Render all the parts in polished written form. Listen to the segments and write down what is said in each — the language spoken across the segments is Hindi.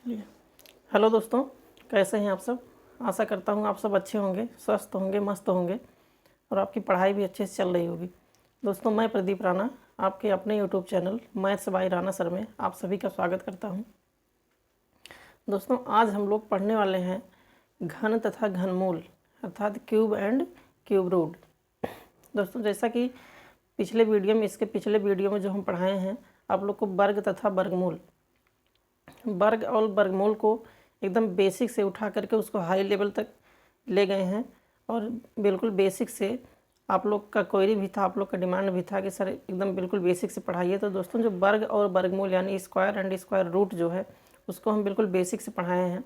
चलिए। हेलो दोस्तों, कैसे हैं आप सब। आशा करता हूँ आप सब अच्छे होंगे, स्वस्थ होंगे, मस्त होंगे और आपकी पढ़ाई भी अच्छे से चल रही होगी। दोस्तों, मैं प्रदीप राणा आपके अपने YouTube channel maths by Rana sir में आप सभी का स्वागत करता हूँ। दोस्तों, आज हम लोग पढ़ने वाले हैं घन तथा घनमूल अर्थात क्यूब एंड क्यूब रूट। दोस्तों, जैसा कि इसके पिछले वीडियो में जो हम पढ़ाए हैं आप लोग को वर्ग तथा वर्गमूल, वर्ग और वर्गमूल को एकदम बेसिक से उठा करके उसको हाई लेवल तक ले गए हैं और बिल्कुल बेसिक से आप लोग का क्वेरी भी था, आप लोग का डिमांड भी था कि सर एकदम बिल्कुल बेसिक से पढ़ाइए। तो दोस्तों, जो वर्ग और वर्गमूल यानी स्क्वायर एंड स्क्वायर रूट जो है उसको हम बिल्कुल बेसिक से पढ़ाए हैं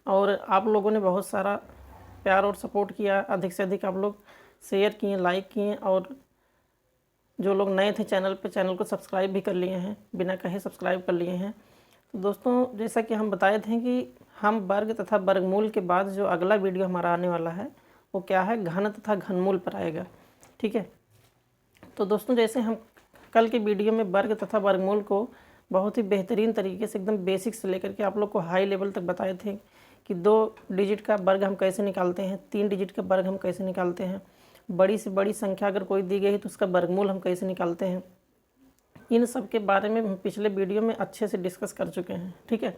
और आप लोगों ने बहुत सारा प्यार और सपोर्ट किया। अधिक से अधिक आप लोग शेयर किए, लाइक किए और जो लोग नए थे चैनल पे, चैनल को सब्सक्राइब भी कर लिए हैं, बिना कहे सब्सक्राइब कर लिए हैं। तो दोस्तों, जैसा कि हम बताए थे कि हम वर्ग तथा वर्गमूल के बाद जो अगला वीडियो हमारा आने वाला है वो क्या है, घन तथा घनमूल पर आएगा। ठीक है। तो दोस्तों, जैसे हम कल के वीडियो में वर्ग तथा वर्गमूल को बहुत ही बेहतरीन तरीके से एकदम बेसिक से लेकर के आप लोग को हाई लेवल तक बताए थे कि 2 डिजिट का वर्ग हम कैसे निकालते हैं, 3 डिजिट का वर्ग हम कैसे निकालते हैं, बड़ी से बड़ी संख्या अगर कोई दी गई है तो उसका वर्गमूल हम कैसे निकालते हैं। इन सब के बारे में हम पिछले वीडियो में अच्छे से डिस्कस कर चुके हैं। ठीक है।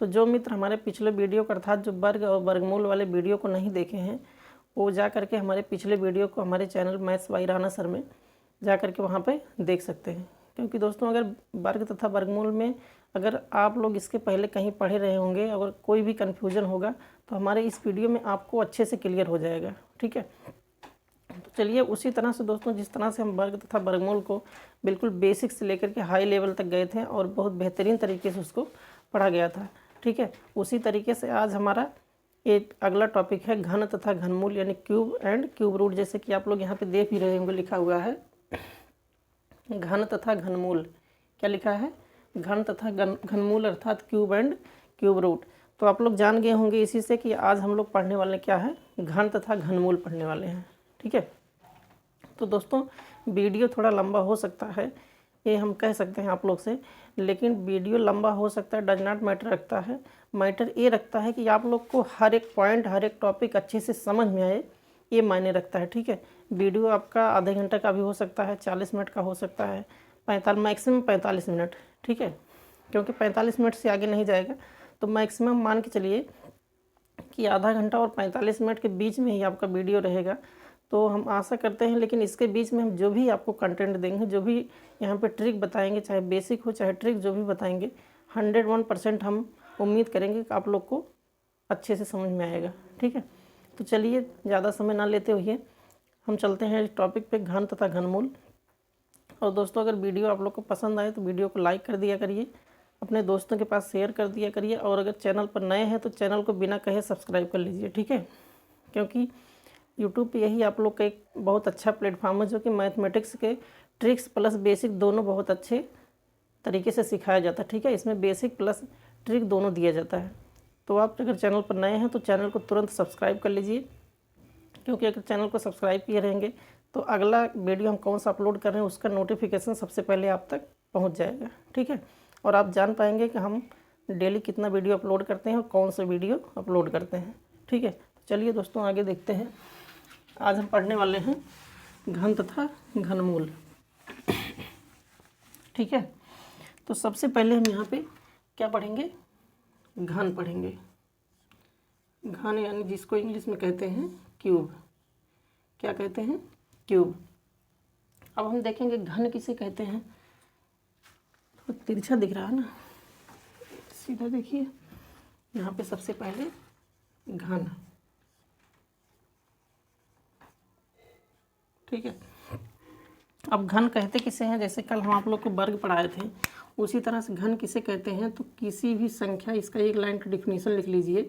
तो जो मित्र हमारे पिछले वीडियो को अर्थात जो वर्ग और वर्गमूल वाले वीडियो को नहीं देखे हैं वो जा करके हमारे पिछले वीडियो को हमारे channel maths by Rana sir में जा करके वहाँ पे देख सकते हैं। क्योंकि दोस्तों, अगर वर्ग तथा वर्गमूल में अगर आप लोग इसके पहले कहीं पढ़े रहे होंगे, अगर कोई भी कन्फ्यूजन होगा तो हमारे इस वीडियो में आपको अच्छे से क्लियर हो जाएगा। ठीक है। तो चलिए, उसी तरह से दोस्तों, जिस तरह से हम वर्ग तथा वर्गमूल को बिल्कुल बेसिक से लेकर के हाई लेवल तक गए थे और बहुत बेहतरीन तरीके से उसको पढ़ा गया था। ठीक है। उसी तरीके से आज हमारा एक अगला टॉपिक है घन तथा घनमूल यानी क्यूब एंड क्यूब रूट। जैसे कि आप लोग यहाँ पे देख भी रहे होंगे, लिखा हुआ है घन तथा घनमूल। क्या लिखा है? घन तथा घनमूल अर्थात क्यूब एंड क्यूब रूट। तो आप लोग जान गए होंगे इसी से कि आज हम लोग पढ़ने वाले क्या है, घन तथा घनमूल पढ़ने वाले हैं। ठीक है। तो दोस्तों, वीडियो थोड़ा लंबा हो सकता है, ये हम कह सकते हैं आप लोग से, लेकिन वीडियो लंबा हो सकता है डज नॉट मैटर रखता है। मैटर ये रखता है कि आप लोग को हर एक पॉइंट, हर एक टॉपिक अच्छे से समझ में आए, ये मायने रखता है। ठीक है। वीडियो आपका आधे घंटे का भी हो सकता है, 40 मिनट का हो सकता है, 45 मैक्सिमम 45 मिनट। ठीक है। क्योंकि 45 मिनट से आगे नहीं जाएगा तो मैक्सिमम मान के चलिए कि आधा घंटा और 45 मिनट के बीच में ही आपका वीडियो रहेगा। तो हम आशा करते हैं, लेकिन इसके बीच में हम जो भी आपको कंटेंट देंगे, जो भी यहाँ पे ट्रिक बताएंगे, चाहे बेसिक हो चाहे ट्रिक, जो भी बताएंगे 101% हम उम्मीद करेंगे कि आप लोग को अच्छे से समझ में आएगा। ठीक है। तो चलिए, ज़्यादा समय ना लेते हुए हम चलते हैं इस टॉपिक पे, घन तथा घनमूल। और दोस्तों, अगर वीडियो आप लोग को पसंद आए तो वीडियो को लाइक कर दिया करिए, अपने दोस्तों के पास शेयर कर दिया करिए और अगर चैनल पर नए हैं तो चैनल को बिना कहे सब्सक्राइब कर लीजिए। ठीक है। क्योंकि यूट्यूब पे यही आप लोग का एक बहुत अच्छा प्लेटफॉर्म है जो कि मैथमेटिक्स के ट्रिक्स प्लस बेसिक दोनों बहुत अच्छे तरीके से सिखाया जाता है। ठीक है। इसमें बेसिक प्लस ट्रिक दोनों दिया जाता है। तो आप अगर चैनल पर नए हैं तो चैनल को तुरंत सब्सक्राइब कर लीजिए, क्योंकि अगर चैनल को सब्सक्राइब किए रहेंगे तो अगला वीडियो हम कौन सा अपलोड कर रहे हैं उसका नोटिफिकेशन सबसे पहले आप तक पहुँच जाएगा। ठीक है। और आप जान पाएंगे कि हम डेली कितना वीडियो अपलोड करते हैं और कौन सा वीडियो अपलोड करते हैं। ठीक है। चलिए दोस्तों, आगे देखते हैं। आज हम पढ़ने वाले हैं घन तथा घनमूल। ठीक है। तो सबसे पहले हम यहाँ पे क्या पढ़ेंगे, घन पढ़ेंगे। घन यानी जिसको इंग्लिश में कहते हैं क्यूब। क्या कहते हैं? क्यूब। अब हम देखेंगे घन किसे कहते हैं। तो तिरछा दिख रहा है ना, सीधा देखिए। यहाँ पे सबसे पहले घन। ठीक है। अब घन कहते किसे हैं, जैसे कल हम आप लोग को वर्ग पढ़ाए थे उसी तरह से घन किसे कहते हैं। तो किसी भी संख्या, इसका एक लाइन का डिफिनीशन लिख लीजिए,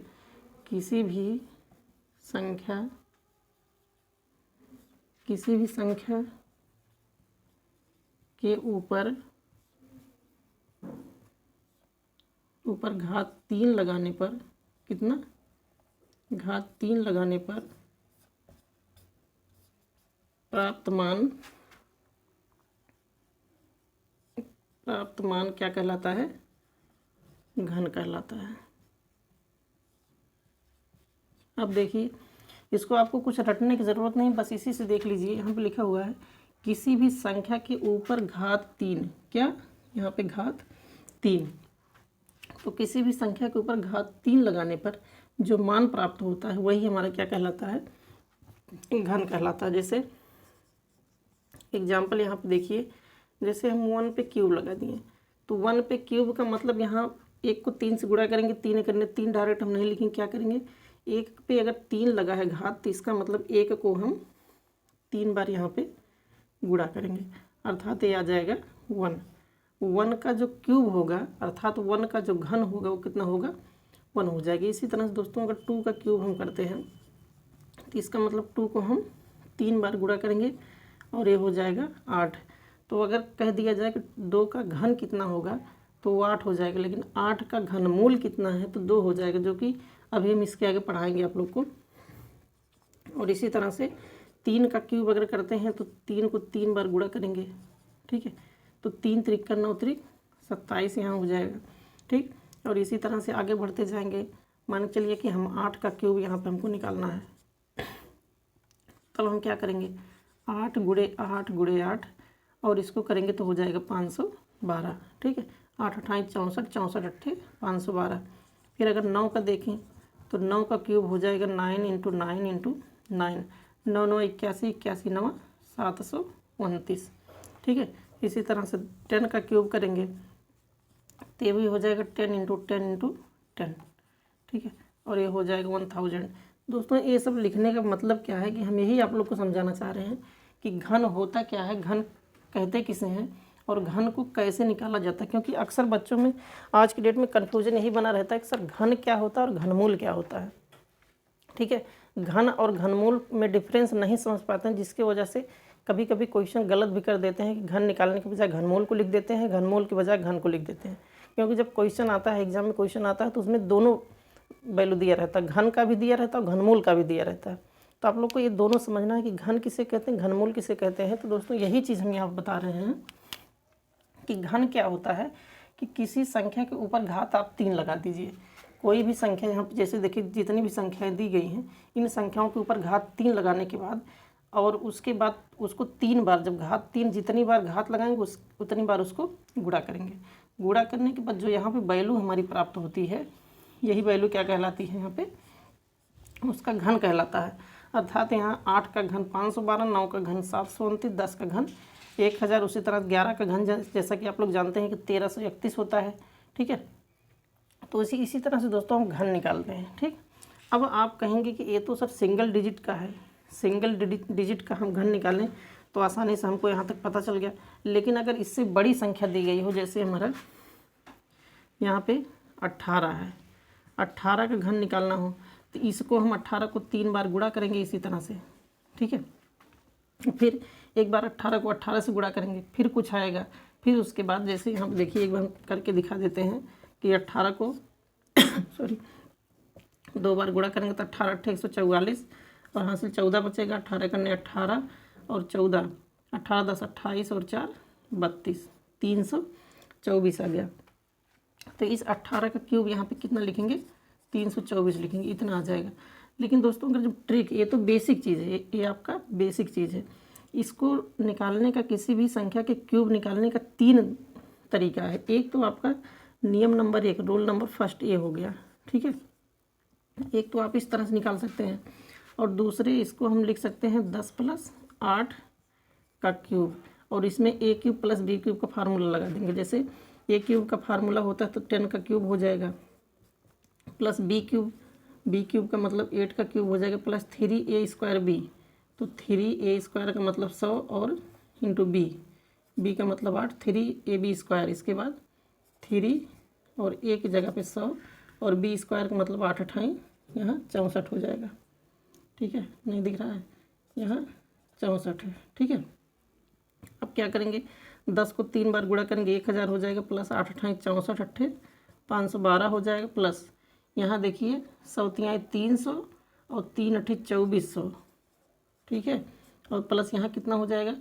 किसी भी संख्या के ऊपर घात 3 लगाने पर, कितना? घात 3 लगाने पर प्राप्त मान क्या कहलाता है? घन कहलाता है। अब देखिए, इसको आपको कुछ रटने की ज़रूरत नहीं, बस इसी से देख लीजिए। यहाँ पे लिखा हुआ है किसी भी संख्या के ऊपर घात 3, क्या यहाँ पे घात 3, तो किसी भी संख्या के ऊपर घात 3 लगाने पर जो मान प्राप्त होता है वही हमारा क्या कहलाता है, घन कहलाता है। जैसे एग्जाम्पल यहाँ पे देखिए, जैसे हम 1 पे क्यूब लगा दिए, तो 1 पे क्यूब का मतलब यहाँ 1 को 3 से गुणा करेंगे, 3 करने 3 डायरेक्ट हम नहीं लिखेंगे, क्या करेंगे 1 पे अगर 3 लगा है घात, तो इसका मतलब 1 को हम 3 बार यहाँ पे गुणा करेंगे, अर्थात ये आ जाएगा 1। 1 का जो क्यूब होगा अर्थात 1 का जो घन होगा वो कितना होगा, 1 हो जाएगी। इसी तरह से दोस्तों अगर 2 का क्यूब हम करते हैं तो इसका मतलब 2 को हम 3 बार गुणा करेंगे और ये हो जाएगा 8। तो अगर कह दिया जाए कि 2 का घन कितना होगा तो वो 8 हो जाएगा, लेकिन 8 का घनमूल कितना है तो 2 हो जाएगा, जो कि अभी हम इसके आगे पढ़ाएंगे आप लोग को। और इसी तरह से 3 का क्यूब अगर करते हैं तो 3 को 3 बार गुणा करेंगे, ठीक है, तो 3 त्रिक 9 त्रिक 27 यहाँ हो जाएगा, ठीक। और इसी तरह से आगे बढ़ते जाएंगे। मान के चलिए कि हम 8 का क्यूब यहाँ पे हमको निकालना है, तब हम क्या करेंगे 8 गुणे 8 गुणे 8 और इसको करेंगे तो हो जाएगा 512, ठीक है। 8 अट्ठाईस 64, 64 अट्ठे 512। फिर अगर 9 का देखें तो 9 का क्यूब हो जाएगा 9 इंटू 9 इंटू 9, 9 9 81, 81 9 729, ठीक है। इसी तरह से 10 का क्यूब करेंगे तो ये भी हो जाएगा 10 इंटू 10 इंटू 10, ठीक है, और ये हो जाएगा 1000। दोस्तों ये सब लिखने का मतलब क्या है कि हम यही आप लोग को समझाना चाह रहे हैं कि घन होता क्या है, घन कहते किसे हैं और घन को कैसे निकाला जाता है। क्योंकि अक्सर बच्चों में आज की डेट में कन्फ्यूजन यही बना रहता है कि सर घन क्या होता है और घनमूल क्या होता है, ठीक है। घन और घनमूल में डिफरेंस नहीं समझ पाते हैं, जिसकी वजह से कभी कभी क्वेश्चन गलत भी कर देते हैं कि घन निकालने के बजाय घनमूल को लिख देते हैं, घनमूल के बजाय घन को लिख देते हैं। क्योंकि जब क्वेश्चन आता है, एग्जाम में क्वेश्चन आता है, तो उसमें दोनों वैल्यू दिया रहता है, घन का भी दिया रहता है और घनमूल का भी दिया रहता है। तो आप लोग को ये दोनों समझना है कि घन किसे कहते हैं, घनमूल किसे कहते हैं। तो दोस्तों यही चीज़ हम यहाँ बता रहे हैं कि घन क्या होता है कि किसी संख्या के ऊपर घात आप 3 लगा दीजिए। कोई भी संख्या यहाँ पे जैसे देखिए जितनी भी संख्याएं दी गई हैं, इन संख्याओं के ऊपर घात 3 लगाने के बाद और उसके बाद उसको 3 बार, जब घात 3 जितनी बार घात लगाएंगे उतनी बार उसको गुणा करेंगे। गुणा करने के बाद जो यहाँ पे वैल्यू हमारी प्राप्त होती है, यही वैल्यू क्या कहलाती है, यहाँ पे उसका घन कहलाता है। अर्थात यहाँ 8 का घन 512, 9 का घन 729, 10 का घन 1000, उसी तरह 11 का घन जैसा कि आप लोग जानते हैं कि 1331 होता है, ठीक है। तो इसी तरह से दोस्तों हम घन निकालते हैं, ठीक। अब आप कहेंगे कि ये तो सर सिंगल डिजिट का है, सिंगल डिजिट का हम घन निकालें तो आसानी से हमको यहाँ तक पता चल गया। लेकिन अगर इससे बड़ी संख्या दी गई हो, जैसे हमारा यहाँ पे 18 है, 18 का घन निकालना हो तो इसको हम 18 को 3 बार गुणा करेंगे इसी तरह से, ठीक है। फिर एक बार 18 को 18 से गुणा करेंगे, फिर कुछ आएगा, फिर उसके बाद जैसे हम देखिए एक बार करके दिखा देते हैं कि 18 को सॉरी 2 बार गुणा करेंगे तो 18 अट्ठे 144 और यहाँ से 14 बचेगा, 18 करने 18 और 14, 18 10 28 और 4 32, 324 आ गया। तो इस 18 का क्यूब यहाँ पे कितना लिखेंगे, 324 लिखेंगे, इतना आ जाएगा। लेकिन दोस्तों अगर जो ट्रिक, ये तो बेसिक चीज़ है, ये आपका बेसिक चीज़ है। इसको निकालने का, किसी भी संख्या के क्यूब निकालने का 3 तरीका है। एक तो आपका नियम नंबर 1, रोल नंबर फर्स्ट, ये हो गया, ठीक है। एक तो आप इस तरह से निकाल सकते हैं और दूसरे इसको हम लिख सकते हैं 10 + 8 का क्यूब, और इसमें a क्यूब + b क्यूब का फार्मूला लगा देंगे। जैसे a क्यूब का फार्मूला होता है तो 10 का क्यूब हो जाएगा, प्लस b क्यूब का मतलब 8 का क्यूब हो जाएगा, प्लस 3a²b, तो 3a² का मतलब 100 और इंटू b का मतलब 8, 3ab², इसके बाद 3 और a की जगह पे 100 और b² का मतलब 8 अट्ठाई यहाँ 64 हो जाएगा, ठीक है। नहीं दिख रहा है, यहाँ 64 है, ठीक है। अब क्या करेंगे, 10 को 3 बार गुणा करेंगे 1000 हो जाएगा, प्लस 8 अट्ठाई 64 अट्ठे 512 हो जाएगा, प्लस यहाँ देखिए 100 × 300 और 3 अट्ठे 2400, ठीक है। और प्लस यहाँ कितना हो जाएगा,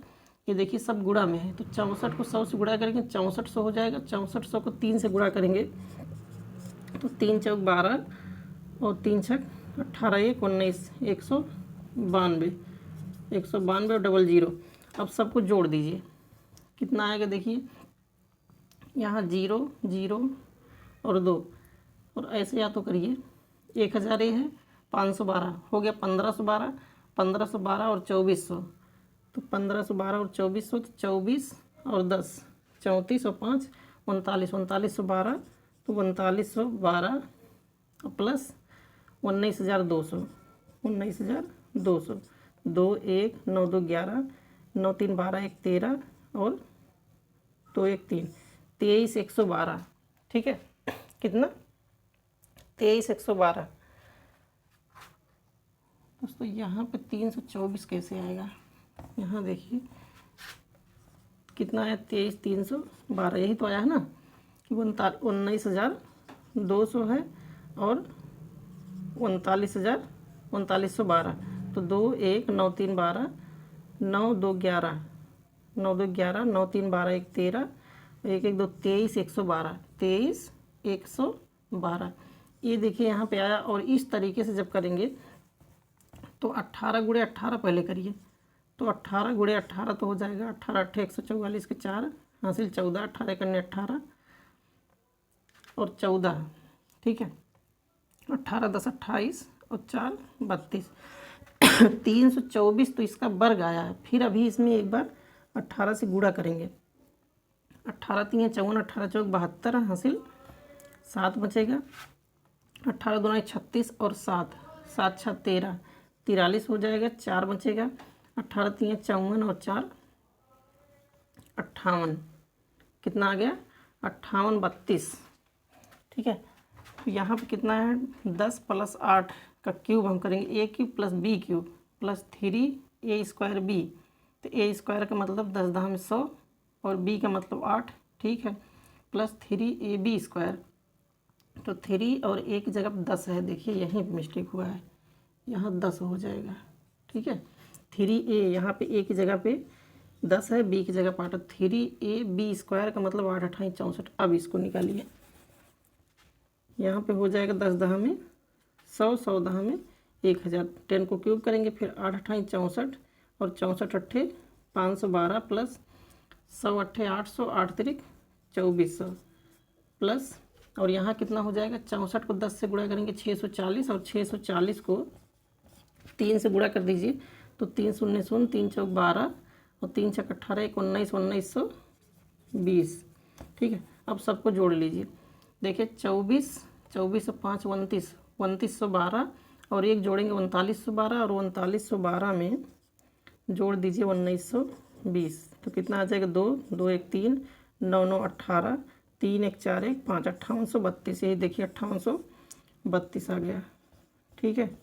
ये देखिए सब गुणा में है, तो 64 को 100 से गुणा करेंगे 6400 हो जाएगा, 6400 को 3 से गुणा करेंगे तो 3 चौक 12 और 3 छक 18, 1 19, 192, 192 और डबल ज़ीरो। अब सबको जोड़ दीजिए, कितना आएगा देखिए, यहाँ 0 0 और 2, और ऐसे या तो करिए 1000 ये है, 512 हो गया, 1512, 1512 और 2400, तो 1512 और 2400, तो 24 और 10 34 और 5 39, 3912, तो 3912 प्लस 19200, 19200, 2 1 9 2 11, 9 3 12 1 13 और 2 1 3, 23 112। ठीक है, कितना, 23 112। दोस्तों यहाँ पे 324 कैसे आएगा, यहाँ देखिए कितना है, 23 312, यही तो आया है ना कि 19,200 है और 39,3912, तो 2 1 9 3 12, 9 2 11, 9 2 11, 9 3 12 1 13, 1 1 2 23 112, 23 112। ये देखिए यहाँ पे आया। और इस तरीके से जब करेंगे तो 18 गुणे 18 पहले करिए, तो 18 गुणे 18 तो हो जाएगा 18 8 144 के 4 हासिल 14, 18 करने 18 और 14, ठीक है, 18 10 28 और 4 32, 324 तो इसका वर्ग आया है। फिर अभी इसमें एक बार 18 से गुणा करेंगे, 18 3 54, 18 चौक 72 हासिल 7 बचेगा, 18 दूना 36 और 7 7 6 13, 43 हो जाएगा, 4 बचेगा, 18 3 54 और 4 58, कितना आ गया 58 32। ठीक है, तो यहाँ पे कितना है, 10 + 8 का क्यूब हम करेंगे, a³ + b³ + 3a² b, तो a² का मतलब 10 10 में 100 और b का मतलब 8, ठीक है, प्लस 3ab², तो 3 और a की जगह 10 है, देखिए यहीं पे मिस्टेक हुआ है, यहाँ 10 हो जाएगा। ठीक है, 3a यहाँ पे a की जगह पे 10 है, b की जगह 8, 3ab² का मतलब 8 8 64। अब इसको निकालिए, यहाँ पे हो जाएगा 10 10 में 100, 100 10 में 1000, 10 को क्यूब करेंगे, फिर 8 8 64 और 64 8 512 प्लस 100 8 800, 8 3 2400 प्लस, और यहाँ कितना हो जाएगा, 64 को 10 से गुणा करेंगे 640, और 640 को 3 से गुणा कर दीजिए, तो 3 0 0, 3 चौक 12 और 3 छक 18, 1 19, 1920। ठीक है, अब सबको जोड़ लीजिए, देखिए 24 24 और 5 29, 2912 और एक जोड़ेंगे 3912, और 3912 में जोड़ दीजिए 1920, तो कितना आ जाएगा, 2 2 1 3 9 9 18, 3 1 4 1 5 5832, यही देखिए 5832 आ गया। ठीक है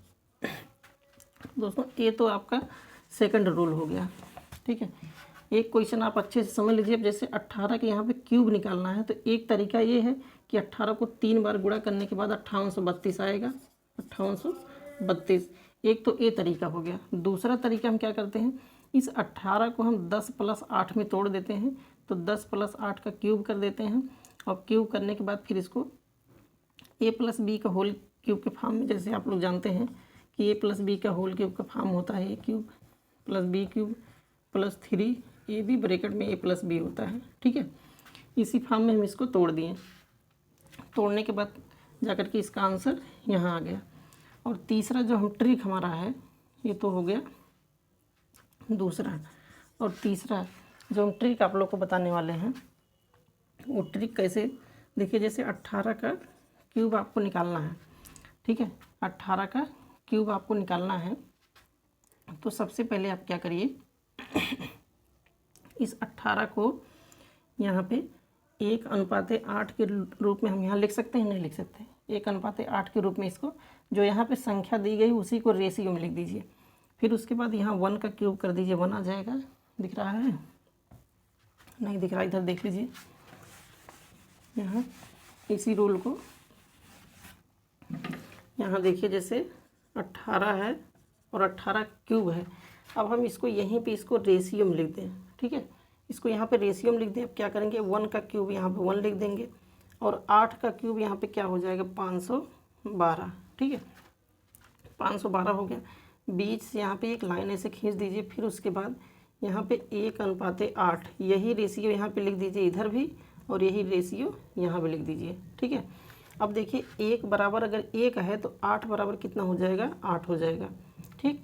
दोस्तों, ये तो आपका सेकंड रूल हो गया। ठीक है, एक क्वेश्चन आप अच्छे से समझ लीजिए। अब जैसे 18 के यहाँ पे क्यूब निकालना है, तो एक तरीका ये है कि 18 को 3 बार गुणा करने के बाद 5832 आएगा, 5832। एक तो ये तरीका हो गया। दूसरा तरीका हम क्या करते हैं, इस 18 को हम 10 + 8 में तोड़ देते हैं, तो 10 + 8 का क्यूब कर देते हैं, और क्यूब करने के बाद फिर इसको a + b का होल क्यूब के फॉर्म में, जैसे आप लोग जानते हैं कि a + b का होल क्यूब का फॉर्म होता है a³ + b³ + 3ab ब्रैकेट में a + b होता है। ठीक है, इसी फॉर्म में हम इसको तोड़ दिए। तोड़ने के बाद जाकर के इसका आंसर यहाँ आ गया। और तीसरा जो हम ट्रिक हमारा है, ये तो हो गया दूसरा। और तीसरा जो हम ट्रिक आप लोग को बताने वाले हैं, वो ट्रिक कैसे, देखिए जैसे 18 का क्यूब आपको निकालना है। ठीक है, 18 का क्यूब आपको निकालना है, तो सबसे पहले आप क्या करिए, इस 18 को यहाँ पे 1:8 के रूप में हम यहाँ लिख सकते हैं, नहीं लिख सकते, 1:8 के रूप में इसको, जो यहाँ पे संख्या दी गई उसी को रेशियो में लिख दीजिए। फिर उसके बाद यहाँ 1 का क्यूब कर दीजिए, 1 आ जाएगा। दिख रहा है, नहीं दिख रहा, इधर देख लीजिए, यहाँ इसी रूल को यहाँ देखिए, जैसे 18 है और 18 क्यूब है। अब हम इसको यहीं पे इसको रेशियो में लिख दें। ठीक है, इसको यहाँ पे रेशियो में लिख दें। अब क्या करेंगे, 1 का क्यूब यहाँ पे 1 लिख देंगे, और 8 का क्यूब यहाँ पे क्या हो जाएगा 512। ठीक है, 512 हो गया। बीच से यहाँ पे एक लाइन ऐसे खींच दीजिए, फिर उसके बाद यहाँ पे 1:8 यही रेशियो यहाँ पे लिख दीजिए इधर भी, और यही रेशियो यहाँ पे लिख दीजिए। ठीक है, अब देखिए 1 बराबर अगर 1 है तो 8 बराबर कितना हो जाएगा 8 हो जाएगा। ठीक,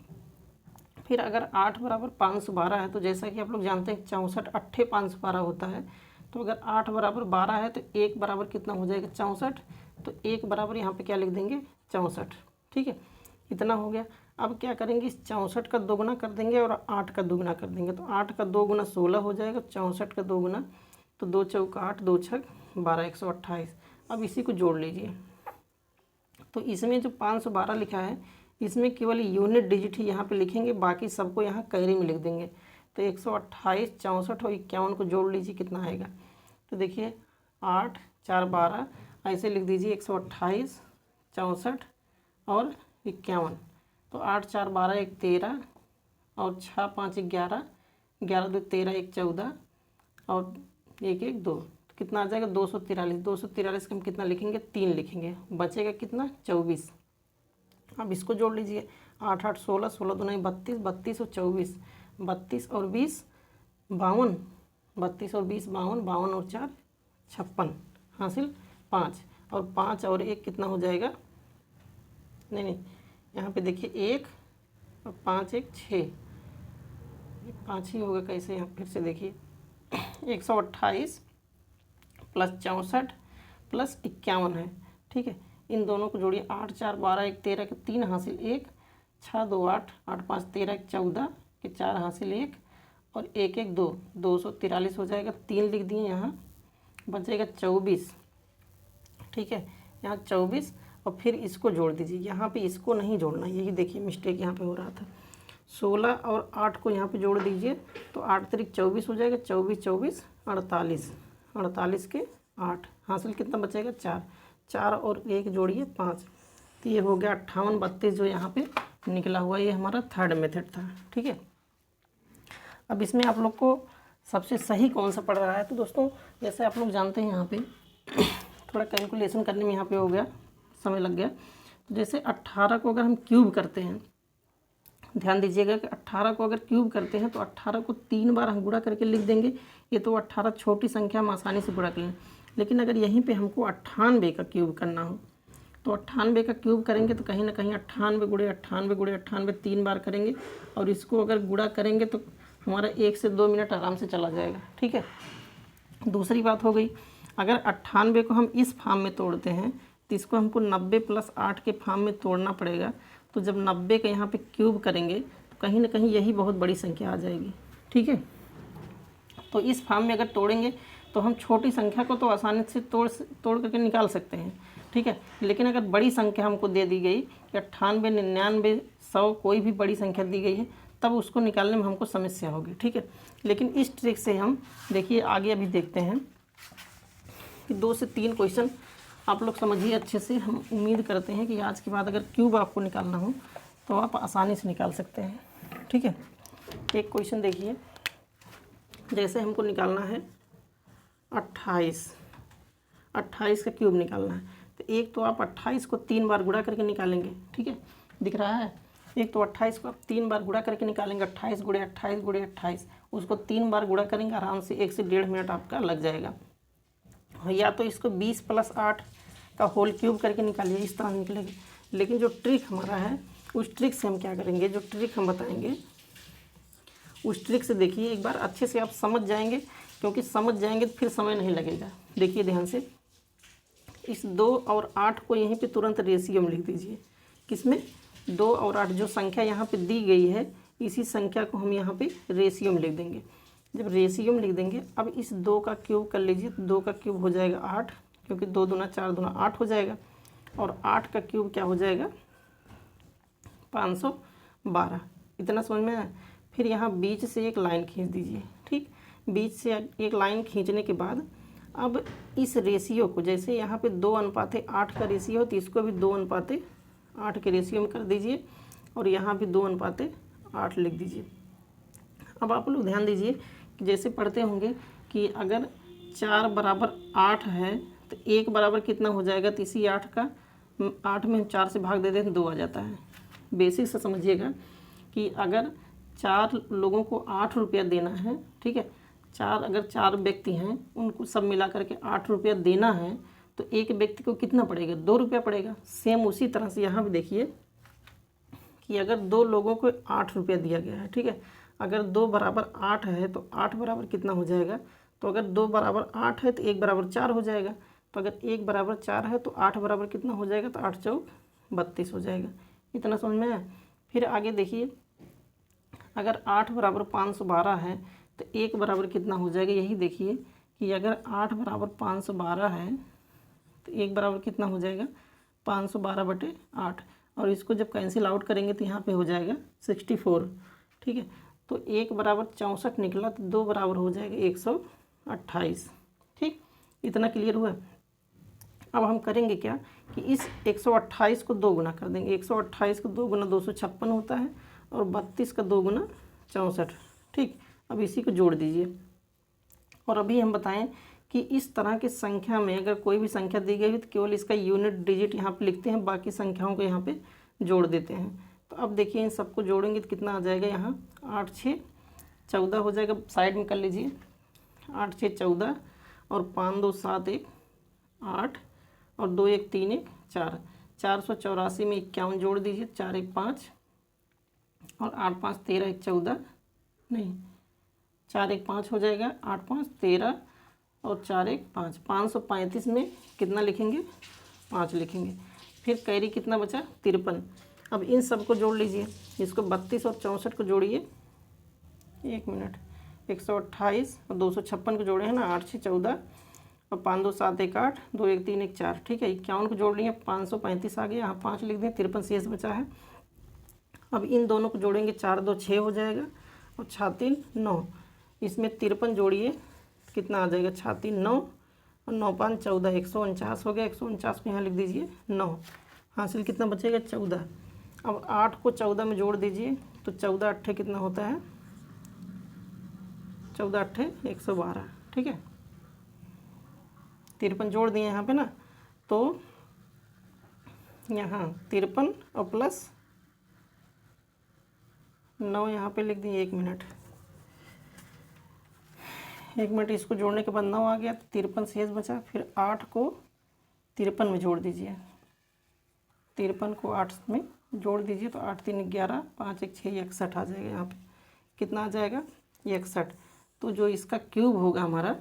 फिर अगर 8 बराबर 512 है तो जैसा कि आप लोग जानते हैं 64 8 512 होता है, तो अगर 8 बराबर 12 है तो 1 बराबर कितना हो जाएगा 64, तो 1 बराबर यहाँ पे क्या लिख देंगे 64। ठीक है, इतना हो गया। अब क्या करेंगे, इस 64 का 2 गुना कर देंगे और 8 का 2 गुना कर देंगे, तो 8 का 2 गुना 16 हो जाएगा, 64 का 2 गुना तो 2 चौका 8 2 छक 12 128। अब इसी को जोड़ लीजिए, तो इसमें जो 512 लिखा है इसमें केवल यूनिट डिजिट ही यहाँ पे लिखेंगे, बाकी सबको यहाँ कैरी में लिख देंगे। तो 128 64 और 51 को जोड़ लीजिए कितना आएगा, तो देखिए 8 4 12 ऐसे लिख दीजिए 128 64 और 51। तो 8 4 12 1 13 और 6 5 11 11 2 13 1 14 और 1 1 2, तो कितना आ जाएगा 243। 243 का हम कितना लिखेंगे 3 लिखेंगे, बचेगा कितना 24। अब इसको जोड़ लीजिए 8 8 16 16 दूना 32 32 और 24 32 और 20 52 32 और 20 52 52 और 4 56 हासिल 5 और 5 और 1 कितना हो जाएगा, नहीं यहाँ पे देखिए 1 और 5 1 6, 5 ही होगा कैसे, यहाँ फिर से देखिए 128 प्लस 64 प्लस 51 है। ठीक है, इन दोनों को जोड़िए 8 4 12 1 13 के 3 हासिल 1 6 2 8 8 5 13 1 14 के 4 हासिल 1 और 1 1 2 243 हो जाएगा। 3 लिख दिए, यहाँ बचेगा 24। ठीक है, यहाँ 24 और फिर इसको जोड़ दीजिए, यहाँ पे इसको नहीं जोड़ना, यही देखिए मिस्टेक यहाँ पे हो रहा था। 16 और 8 को यहाँ पे जोड़ दीजिए तो 8 तारीख 24 हो जाएगा, 24 24 48 48 के 8 हासिल कितना बचेगा 4 4 और 1 जोड़िए 5, तो ये हो गया 58 32 जो यहाँ पे निकला हुआ, ये हमारा थर्ड मेथड था। ठीक है, अब इसमें आप लोग को सबसे सही कौन सा पड़ रहा है, तो दोस्तों जैसे आप लोग जानते हैं यहाँ पे थोड़ा कैलकुलेशन करने में यहाँ पे हो गया समय लग गया। तो जैसे 18 को अगर हम क्यूब करते हैं, ध्यान दीजिएगा कि 18 को अगर क्यूब करते हैं तो 18 को 3 बार हम गुणा करके लिख देंगे, ये तो 18 छोटी संख्या हम आसानी से गुणा कर लें। लेकिन अगर यहीं पे हमको 98 का क्यूब करना हो तो 98 का क्यूब करेंगे तो कहीं ना कहीं 98 गुणे 98 गुणे 98 3 बार करेंगे, और इसको अगर गुणा करेंगे तो हमारा 1 से 2 मिनट आराम से चला जाएगा। ठीक है, दूसरी बात हो गई, अगर 98 को हम इस फॉर्म में तोड़ते हैं तो इसको हमको 90 + 8 के फॉर्म में तोड़ना पड़ेगा। तो जब 90 का यहाँ पे क्यूब करेंगे तो कहीं ना कहीं यही बहुत बड़ी संख्या आ जाएगी। ठीक है, तो इस फॉर्म में अगर तोड़ेंगे तो हम छोटी संख्या को तो आसानी से तोड़ करके निकाल सकते हैं। ठीक है, लेकिन अगर बड़ी संख्या हमको दे दी गई कि 98 99 100 कोई भी बड़ी संख्या दी गई है, तब उसको निकालने में हमको समस्या होगी। ठीक है, लेकिन इस ट्रिक से हम देखिए आगे अभी देखते हैं कि 2 से 3 क्वेश्चन आप लोग समझिए अच्छे से। हम उम्मीद करते हैं कि आज के बाद अगर क्यूब आपको निकालना हो तो आप आसानी से निकाल सकते हैं। ठीक है, एक क्वेश्चन देखिए, जैसे हमको निकालना है 28 का क्यूब निकालना है, तो एक तो आप 28 को 3 बार गुणा करके निकालेंगे। ठीक है, दिख रहा है, एक तो 28 को आप 3 बार गुणा करके निकालेंगे, 28 गुणे 28 गुणे 28, उसको 3 बार गुणा करेंगे, आराम से 1 से 1.5 मिनट आपका लग जाएगा। या तो इसको 20 + 8 का होल क्यूब करके निकालिए, इस तरह निकलेगी। लेकिन जो ट्रिक हमारा है उस ट्रिक से हम क्या करेंगे, जो ट्रिक हम बताएंगे उस ट्रिक से देखिए एक बार अच्छे से आप समझ जाएंगे, क्योंकि समझ जाएंगे तो फिर समय नहीं लगेगा। देखिए ध्यान से, इस 2 और 8 को यहीं पे तुरंत रेशियो में लिख दीजिए। किसमें, 2 और 8 जो संख्या यहाँ पे दी गई है इसी संख्या को हम यहाँ पे रेशियो में लिख देंगे। जब रेशियो में लिख देंगे, अब इस 2 का क्यूब कर लीजिए, 2 का क्यूब हो जाएगा 8, क्योंकि 2 दूना 4 दूना 8 हो जाएगा, और 8 का क्यूब क्या हो जाएगा 512। इतना समझ में आया। फिर यहाँ बीच से एक लाइन खींच दीजिए। ठीक, बीच से एक लाइन खींचने के बाद अब इस रेशियो को, जैसे यहाँ पे 2:8 का रेशियो हो तो इसको भी 2:8 के रेशियो में कर दीजिए, और यहाँ भी 2:8 लिख दीजिए। अब आप लोग ध्यान दीजिए कि जैसे पढ़ते होंगे कि अगर 4 = 8 है तो 1 बराबर कितना हो जाएगा, तो इसी 8 का 8 में 4 से भाग दे दें तो 2 आ जाता है। बेसिक से समझिएगा कि अगर 4 लोगों को 8 रुपया देना है, ठीक है, अगर 4 व्यक्ति हैं उनको सब मिला करके 8 रुपया देना है तो एक व्यक्ति को कितना पड़ेगा, 2 रुपया पड़ेगा। सेम उसी तरह से यहाँ भी देखिए कि अगर 2 लोगों को 8 रुपया दिया गया है, ठीक है, अगर 2 बराबर 8 है तो 8 बराबर कितना हो जाएगा, तो अगर 2 बराबर 8 है तो 1 बराबर 4 हो जाएगा। तो अगर 1 बराबर 4 है तो 8 बराबर कितना हो जाएगा, तो 8 चौक 32 हो जाएगा। इतना समझ में आया। फिर आगे देखिए, अगर 8 बराबर 512 है तो 1 बराबर कितना हो जाएगा, यही देखिए कि अगर 8 बराबर 512 है तो 1 बराबर कितना हो जाएगा, 512/8। और इसको जब कैंसिल आउट करेंगे तो यहाँ पे हो जाएगा 64, ठीक है। तो 1 बराबर 64 निकला तो 2 बराबर हो जाएगा 128, ठीक। इतना क्लियर हुआ। अब हम करेंगे क्या कि इस 128 को 2 गुना कर देंगे। 128 को 2 गुना 256 होता है और 32 का 2 गुना 64, ठीक। अब इसी को जोड़ दीजिए। और अभी हम बताएं कि इस तरह की संख्या में अगर कोई भी संख्या दी गई है तो केवल इसका यूनिट डिजिट यहाँ पे लिखते हैं, बाकी संख्याओं को यहाँ पे जोड़ देते हैं। तो अब देखिए इन सबको जोड़ेंगे तो कितना आ जाएगा, यहाँ 8 6 14 हो जाएगा। साइड में कर लीजिए, 8 6 14 और 5 2 7 1 8 और 2 1 3 1 4, 484 में 51 जोड़ दीजिए, 4 1 5 और 8 5 13 1 14, नहीं 4 1 5 हो जाएगा, 8 5 13 और 4 1 5, 535 में कितना लिखेंगे, 5 लिखेंगे। फिर कैरी कितना बचा, 53। अब इन सब को जोड़ लीजिए, इसको 32 और 64 को जोड़िए, 1 मिनट, 128 और 256 को जोड़े हैं ना, 8 6 14 और 5 2 7 1 8, 2 1 3 1 4, ठीक है। 51 को जोड़ लिए, 535 आ गया, यहाँ 5 लिख दें, 53 शेष बचा है। अब इन दोनों को जोड़ेंगे, 4 2 6 हो जाएगा और 6 3 9, इसमें 53 जोड़िए, कितना आ जाएगा, 6 3 9 और 9 5 14, 149 हो गया। 149 को यहाँ लिख दीजिए 9, हासिल कितना बचेगा, 14। अब 8 को 14 में जोड़ दीजिए तो 14 8 कितना होता है, 14 8 112, ठीक है। 53 जोड़ दिए यहाँ पे ना, तो यहाँ 53 और प्लस 9 यहाँ पे लिख दिए। 1 मिनट, 1 मिनट, इसको जोड़ने के बाद 9 आ गया तो 53 शेष बचा। फिर 8 को 53 में जोड़ दीजिए, 53 को 8 में जोड़ दीजिए तो 8 3 11, 5 1 6 61 आ जाएगा। यहाँ पे कितना आ जाएगा, 61। तो जो इसका क्यूब होगा हमारा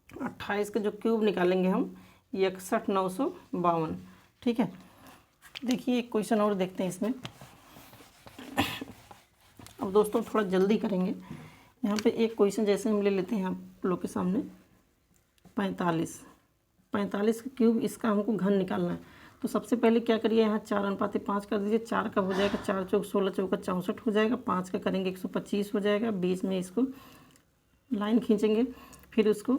28 का जो क्यूब निकालेंगे हम, 61 952, ठीक है। देखिए एक क्वेश्चन और देखते हैं इसमें। अब दोस्तों थोड़ा जल्दी करेंगे। यहाँ पे एक क्वेश्चन जैसे हम ले लेते हैं आप लोग के सामने, 45 का क्यूब, इसका हमको घन निकालना है। तो सबसे पहले क्या करिए, यहाँ 4:5 कर दीजिए। 4 का हो जाएगा 4 चौक 16, चौका 64 हो जाएगा। 5 का करेंगे 125 हो जाएगा। बीच में इसको लाइन खींचेंगे, फिर उसको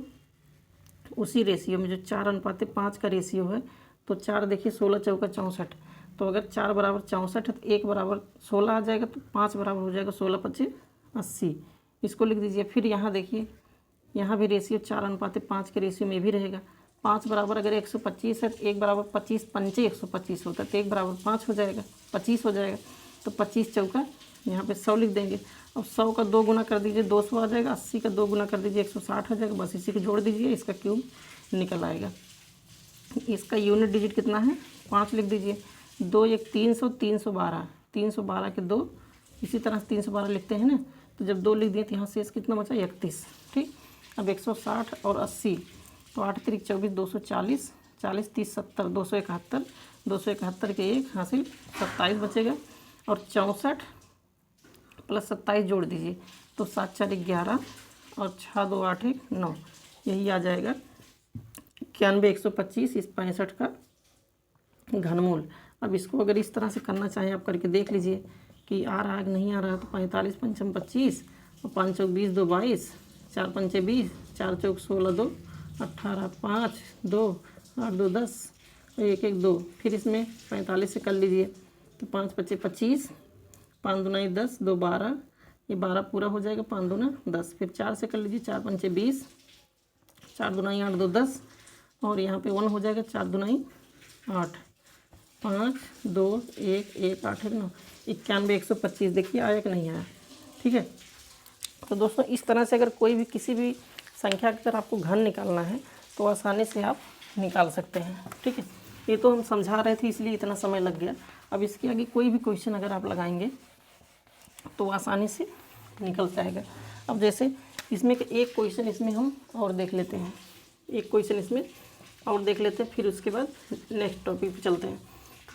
उसी रेशियो में जो 4:5 का रेशियो है, तो 4 देखिए 16 चौका 64, तो अगर 4 बराबर 64 है तो 1 बराबर 16 आ जाएगा, तो 5 बराबर हो जाएगा 16 5 80, इसको लिख दीजिए। फिर यहाँ देखिए, यहाँ भी रेशियो 4:5 के रेशियो में भी रहेगा। 5 बराबर अगर 125 है तो 1 बराबर 25 पंचे 125 होता है, तो 1 बराबर 5 हो जाएगा, 25 हो जाएगा। तो 25 चौका यहाँ पे 100 लिख देंगे। अब 100 का 2 गुना कर दीजिए, 200 आ जाएगा। 80 का 2 गुना कर दीजिए, 160 आ जाएगा। बस इसी को जोड़ दीजिए, इसका क्यूब निकल आएगा। इसका यूनिट डिजिट कितना है, 5 लिख दीजिए। 2 1 300, 312, 312 के 2, इसी तरह से 312 लिखते हैं ना। तो जब 2 लिख दिए तो यहाँ शेष कितना बचा, 31, ठीक। अब 160 और 80, तो 8 3 24, 240, 40 30 70, 271, 271 के 1 हासिल 27 बचेगा। और 64 प्लस 27 जोड़ दीजिए, तो 7 4 11 और 6 2 8 1 9, यही आ जाएगा 91 125 इस 65 का घनमूल। अब इसको अगर इस तरह से करना चाहें आप करके देख लीजिए कि आ रहा है कि नहीं आ रहा है। तो 45 5 25 और 5 चौक 20 2 22, 4 5 20, 4 चौक 16 2 18, 5 2 8 2 10 और 1 1 2। फिर इसमें 45 से कर लीजिए, तो 5 5 25, 5 दूना 10, 2 12, ये 12 पूरा हो जाएगा, 5 दूना 10। फिर 4 से कर लीजिए, 4 5 20, 4 दूना 8 2 10 और यहाँ पे 1 हो जाएगा, 4 दूनी 8, 5 2 1 1 8 9, 91 125। देखिए आया कि नहीं आया, ठीक है। तो दोस्तों इस तरह से अगर कोई भी किसी भी संख्या का अगर आपको घन निकालना है तो आसानी से आप निकाल सकते हैं, ठीक है। ये तो हम समझा रहे थे इसलिए इतना समय लग गया। अब इसके आगे कोई भी क्वेश्चन अगर आप लगाएंगे तो आसानी से निकल जाएगा। अब जैसे इसमें एक क्वेश्चन इसमें हम और देख लेते हैं, एक क्वेश्चन इसमें और देख लेते हैं, फिर उसके बाद नेक्स्ट टॉपिक पे चलते हैं।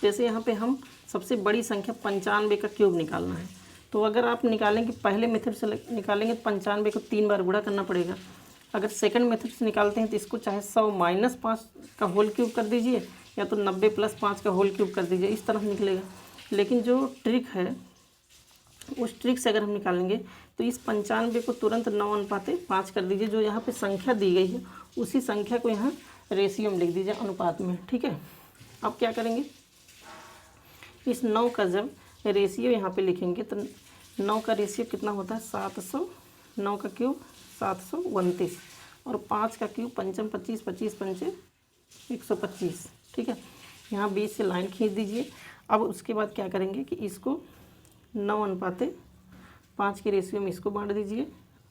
जैसे यहाँ पे हम सबसे बड़ी संख्या 95 का क्यूब निकालना है, तो अगर आप निकालेंगे पहले मेथड से निकालेंगे तो 95 को 3 बार गुणा करना पड़ेगा। अगर सेकंड मेथड से निकालते हैं तो इसको चाहे 100 - 5 का होल क्यूब कर दीजिए या तो 90 + 5 का होल क्यूब कर दीजिए, इस तरह निकलेगा। लेकिन जो ट्रिक है उस ट्रिक से अगर हम निकालेंगे तो इस 95 को तुरंत 9:5 कर दीजिए। जो यहाँ पे संख्या दी गई है उसी संख्या को यहाँ रेशियो में लिख दीजिए, अनुपात में, ठीक है। अब क्या करेंगे, इस 9 का जब रेशियो यहाँ पे लिखेंगे तो 9 का रेशियो कितना होता है 700, 9 का क्यूब 729 और 5 का क्यूब 5 × 25 25 × 125, ठीक है। यहाँ 20 से लाइन खींच दीजिए। अब उसके बाद क्या करेंगे कि इसको 9:5 के रेशियो में इसको बांट दीजिए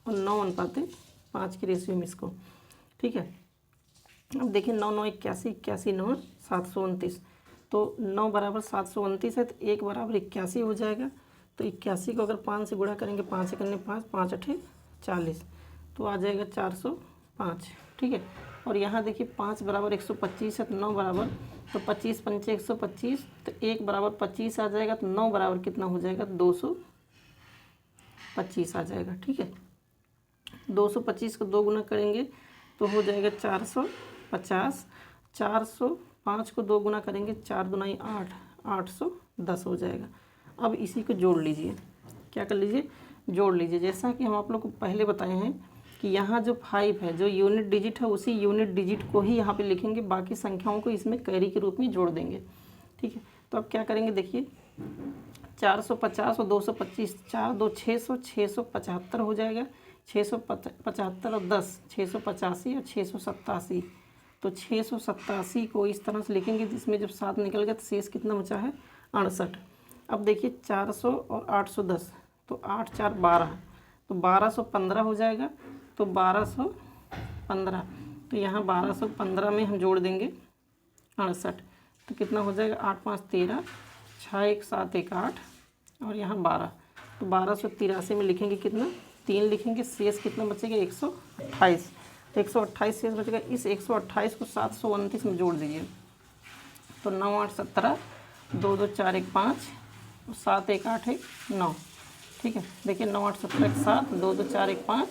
और 9:5 के रेशियो में इसको, ठीक है। अब देखिए 9 9 81 81 9 729, तो 9 बराबर 729 है तो 1 बराबर 81 हो जाएगा। तो 81 को अगर 5 से गुणा करेंगे, 5 से करने 5 5 8 40, तो आ जाएगा 405, ठीक है। और यहाँ देखिए 5 बराबर 125 है तो 9 बराबर, तो 25 × 5 = 125, तो 1 बराबर 25 आ जाएगा। तो 9 बराबर कितना हो जाएगा 225 आ जाएगा, ठीक है। 225 को 2 गुना करेंगे तो हो जाएगा 450, 405 को 2 गुना करेंगे 4 दूनी 8, 810 हो जाएगा। अब इसी को जोड़ लीजिए, क्या कर लीजिए, जोड़ लीजिए। जैसा कि हम आप लोग को पहले बताए हैं कि यहाँ जो 5 है, जो यूनिट डिजिट है, उसी यूनिट डिजिट को ही यहाँ पे लिखेंगे, बाकी संख्याओं को इसमें कैरी के रूप में जोड़ देंगे, ठीक है। तो अब क्या करेंगे, देखिए 450 और 225, 4 2 600, 675 हो जाएगा। 675 और 10 685 और 687, तो 687 को इस तरह से लिखेंगे जिसमें जब 7 निकल गया तो शेष कितना बचा है 68। अब देखिए 400 और 810, तो 8 4 12, तो 1215 हो जाएगा। तो 1215, तो यहाँ 1215 में हम जोड़ देंगे 68, तो कितना हो जाएगा 8 5 13, 6 1 7 1 8 और यहाँ 12, तो 1283 में लिखेंगे कितना 3 लिखेंगे, शेष कितना बचेगा 128, तो 128 शेष बचेगा। इस 128 को 729 में जोड़ दीजिए, तो 9 8 17, 2 2 4 1 5 और 7 1 8 1 9, ठीक है। देखिए 9 8 17 1 7, 2 2 4 1 5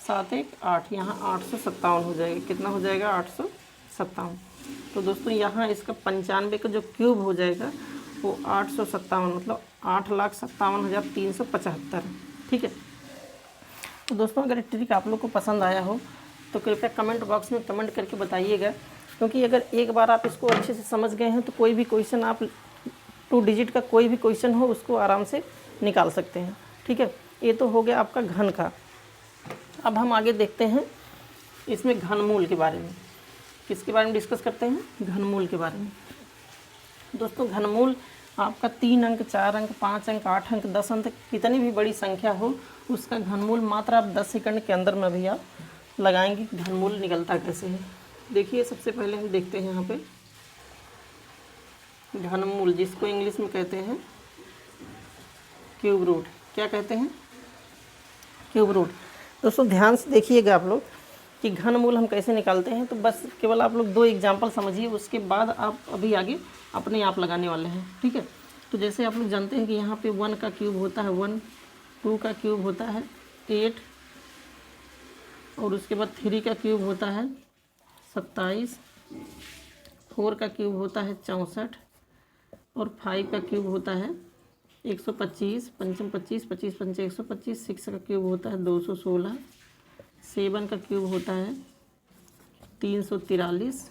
7 1 8, यहाँ 857 हो जाएगा। कितना हो जाएगा 857। तो दोस्तों यहाँ इसका 95 का जो क्यूब हो जाएगा वो 857, मतलब 8,57,375, ठीक है। तो दोस्तों अगर ट्रिक आप लोग को पसंद आया हो तो कृपया कमेंट बॉक्स में कमेंट करके बताइएगा, क्योंकि अगर एक बार आप इसको अच्छे से समझ गए हैं तो कोई भी क्वेश्चन आप 2 डिजिट का कोई भी क्वेश्चन हो उसको आराम से निकाल सकते हैं, ठीक है। ये तो हो गया आपका घन का। अब हम आगे देखते हैं इसमें घनमूल के बारे में। किसके बारे में डिस्कस करते हैं, घनमूल के बारे में। दोस्तों घनमूल आपका 3 अंक 4 अंक 5 अंक 8 अंक 10 अंक कितनी भी बड़ी संख्या हो उसका घनमूल मात्र आप 10 सेकंड के अंदर में भी आप लगाएंगे। घनमूल निकलता कैसे है, देखिए सबसे पहले हम देखते हैं यहाँ पे घनमूल, जिसको इंग्लिश में कहते हैं क्यूब रूट। क्या कहते हैं, क्यूब रूट। दोस्तों ध्यान से देखिएगा आप लोग कि घनमूल हम कैसे निकालते हैं। तो बस केवल आप लोग 2 एग्जाम्पल समझिए, उसके बाद आप अभी आगे अपने आप लगाने वाले हैं, ठीक है। तो जैसे आप लोग जानते हैं कि यहाँ पे 1 का क्यूब होता है 1, 2 का क्यूब होता है 8 और उसके बाद 3 का क्यूब होता है 27, 4 का क्यूब होता है 64 और 5 का क्यूब होता है 125, 5 25 25 5 125, 6 का क्यूब होता है 216, 7 का क्यूब होता है 343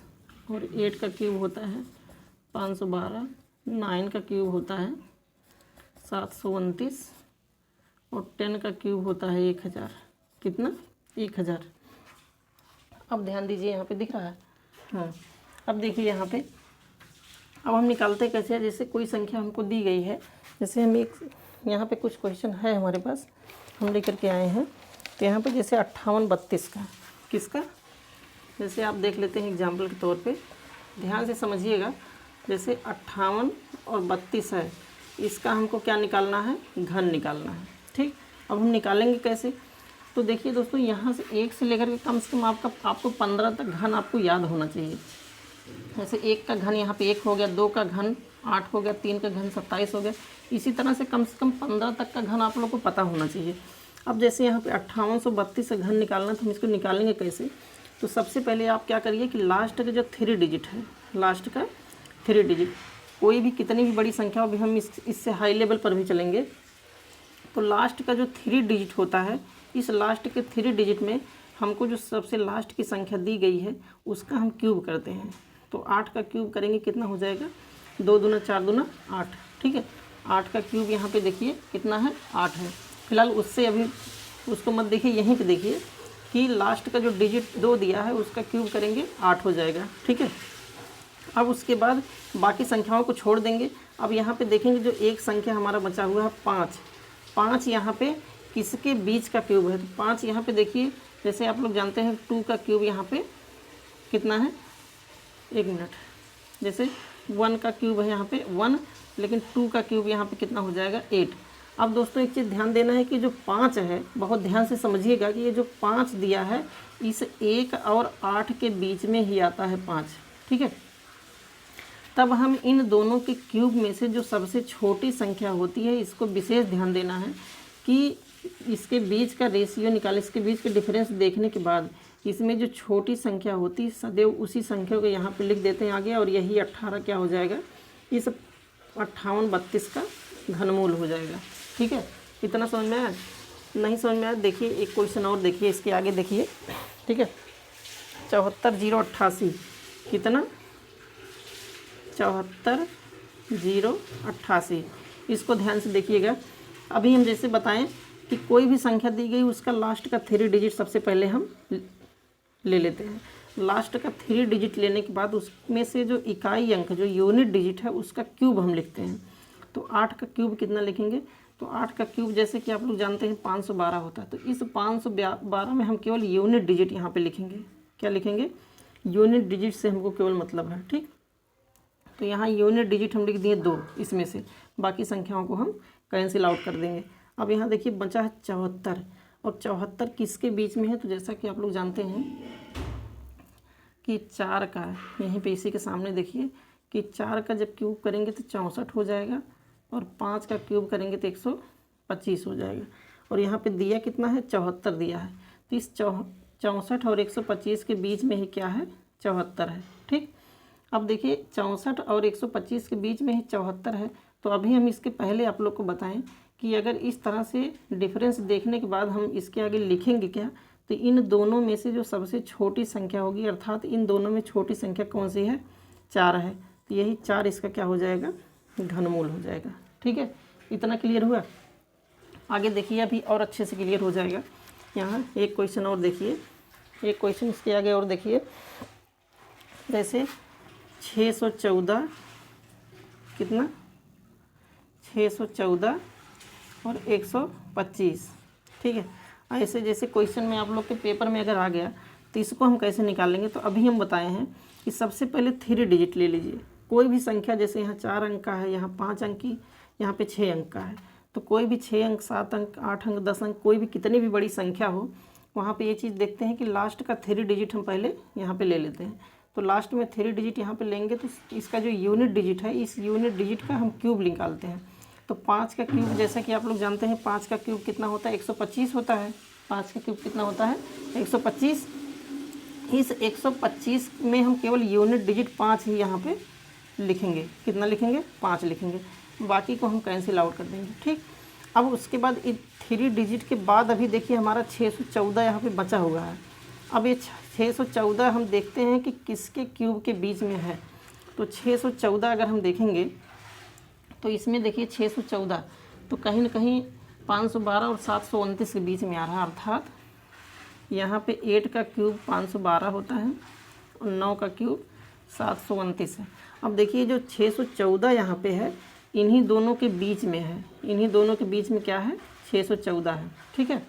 और 8 का क्यूब होता है 512, 9 का क्यूब होता है 729 और 10 का क्यूब होता है 1000। कितना 1000। अब ध्यान दीजिए यहाँ पे दिख रहा है हाँ, अब देखिए यहाँ पे अब हम निकालते कैसे हैं। जैसे कोई संख्या हमको दी गई है, जैसे हम एक यहाँ पे कुछ क्वेश्चन है हमारे पास, हम लेकर के आए हैं। तो यहाँ पे जैसे 58 32 का, किसका, जैसे आप देख लेते हैं एग्जाम्पल के तौर पे, ध्यान से समझिएगा। जैसे 58 और 32 है, इसका हमको क्या निकालना है, घन निकालना है। ठीक, अब हम निकालेंगे कैसे। तो देखिए दोस्तों, यहाँ से 1 से लेकर के कम से कम आपको 15 तक घन आपको याद होना चाहिए। जैसे 1 का घन यहाँ पे 1 हो गया, 2 का घन 8 हो गया, 3 का घन 27 हो गया। इसी तरह से कम 15 तक का घन आप लोग को पता होना चाहिए। अब जैसे यहाँ पे 5832 से घन निकालना, तो हम इसको निकालेंगे कैसे। तो सबसे पहले आप क्या करिए कि लास्ट का जो 3 डिजिट है, लास्ट का 3 डिजिट, कोई भी कितनी भी बड़ी संख्या हो, भी हम इससे हाई लेवल पर भी चलेंगे, तो लास्ट का जो 3 डिजिट होता है, इस लास्ट के 3 डिजिट में हमको जो सबसे लास्ट की संख्या दी गई है उसका हम क्यूब करते हैं। तो 8 का क्यूब करेंगे, कितना हो जाएगा, 2 दूना 4 दूना 8। ठीक है, 8 का क्यूब यहाँ पे देखिए कितना है, 8 है। फिलहाल उससे अभी उसको मत देखिए, यहीं पे देखिए कि लास्ट का जो डिजिट 2 दिया है उसका क्यूब करेंगे, 8 हो जाएगा। ठीक है, अब उसके बाद बाकी संख्याओं को छोड़ देंगे। अब यहाँ पे देखेंगे जो एक संख्या हमारा बचा हुआ है 5, 5 यहाँ पे किसके बीच का क्यूब है। तो 5 यहाँ पे देखिए, जैसे आप लोग जानते हैं 2 का क्यूब यहाँ पे कितना है, 1 मिनट, जैसे 1 का क्यूब है यहाँ पे 1, लेकिन 2 का क्यूब यहाँ पे कितना हो जाएगा, 8। अब दोस्तों एक चीज़ ध्यान देना है कि जो 5 है, बहुत ध्यान से समझिएगा कि ये जो 5 दिया है, इस 1 और 8 के बीच में ही आता है 5। ठीक है, तब हम इन दोनों के क्यूब में से जो सबसे छोटी संख्या होती है, इसको विशेष ध्यान देना है कि इसके बीच का रेशियो निकालें। इसके बीच के डिफरेंस देखने के बाद इसमें जो छोटी संख्या होती है, सदैव उसी संख्या को यहाँ पे लिख देते हैं आगे, और यही 18 क्या हो जाएगा, इस 58 32 का घनमूल हो जाएगा। ठीक है, इतना समझ में आया, नहीं समझ में आया, देखिए एक क्वेश्चन और देखिए, इसके आगे देखिए। ठीक है, 74,088 कितना, 74,088, इसको ध्यान से देखिएगा। अभी हम जैसे बताएं कि कोई भी संख्या दी गई, उसका लास्ट का 3 डिजिट सबसे पहले हम ले लेते हैं। लास्ट का 3 डिजिट लेने के बाद उसमें से जो इकाई अंक, जो यूनिट डिजिट है, उसका क्यूब हम लिखते हैं। तो 8 का क्यूब कितना लिखेंगे, तो 8 का क्यूब जैसे कि आप लोग जानते हैं 512 होता है। तो इस 512 में हम केवल यूनिट डिजिट यहाँ पे लिखेंगे। क्या लिखेंगे, यूनिट डिजिट से हमको केवल मतलब है। ठीक, तो यहाँ यूनिट डिजिट हम लिख दिए 2, इसमें से बाकी संख्याओं को हम कैंसिल आउट कर देंगे। अब यहाँ देखिए बचा है 74, और 74 किसके बीच में है, तो जैसा कि आप लोग जानते हैं कि 4 का, यहीं पे इसी के सामने देखिए कि 4 का जब क्यूब करेंगे तो 64 हो जाएगा, और 5 का क्यूब करेंगे तो 125 हो जाएगा। और यहाँ पे दिया कितना है, 74 दिया है। तो इस 64 और 125 के बीच में ही क्या है, 74 है। ठीक, अब देखिए 64 और 125 के बीच में ही 74 है। तो अभी हम इसके पहले आप लोग को बताएं कि अगर इस तरह से डिफरेंस देखने के बाद हम इसके आगे लिखेंगे क्या, तो इन दोनों में से जो सबसे छोटी संख्या होगी, अर्थात इन दोनों में छोटी संख्या कौन सी है, 4 है। तो यही 4 इसका क्या हो जाएगा, घनमूल हो जाएगा। ठीक है, इतना क्लियर हुआ। आगे देखिए, अभी और अच्छे से क्लियर हो जाएगा। यहाँ एक क्वेश्चन और देखिए, एक क्वेश्चन इसके आगे और देखिए, जैसे 614 कितना, 614 और 125। ठीक है, ऐसे जैसे क्वेश्चन में आप लोग के पेपर में अगर आ गया तो इसको हम कैसे निकालेंगे। तो अभी हम बताए हैं कि सबसे पहले 3 डिजिट ले लीजिए। कोई भी संख्या, जैसे यहाँ 4 अंक का है, यहाँ 5 अंक की, यहाँ पे 6 अंक का है, तो कोई भी 6 अंक, 7 अंक, 8 अंक, 10 अंक, कोई भी कितनी भी बड़ी संख्या हो, वहाँ पे ये चीज़ देखते हैं कि लास्ट का 3 डिजिट हम पहले यहाँ पे ले लेते हैं। तो लास्ट में 3 डिजिट यहाँ पे लेंगे तो इसका जो यूनिट डिजिट है, इस यूनिट डिजिट का हम क्यूब निकालते हैं। तो 5 का क्यूब, जैसा कि आप लोग जानते हैं, 5 का क्यूब कितना होता है, 125 होता है। 5 का क्यूब कितना होता है, 125। इस 125 में हम केवल यूनिट डिजिट 5 ही यहाँ पे लिखेंगे। कितना लिखेंगे, 5 लिखेंगे, बाकी को हम कैंसिल आउट कर देंगे। ठीक, अब उसके बाद 3 डिजिट के बाद अभी देखिए हमारा 614 यहाँ पे बचा हुआ है। अब ये 614 हम देखते हैं कि किसके क्यूब के बीच में है। तो 614 अगर हम देखेंगे तो इसमें देखिए 614 तो कहीं ना कहीं 512 और 729 के बीच में आ रहा है, अर्थात यहाँ पे 8 का क्यूब 512 होता है और 9 का क्यूब 729 है। अब देखिए जो 614 यहाँ पे है इन्हीं दोनों के बीच में है, इन्हीं दोनों के बीच में क्या है 614 है। ठीक है,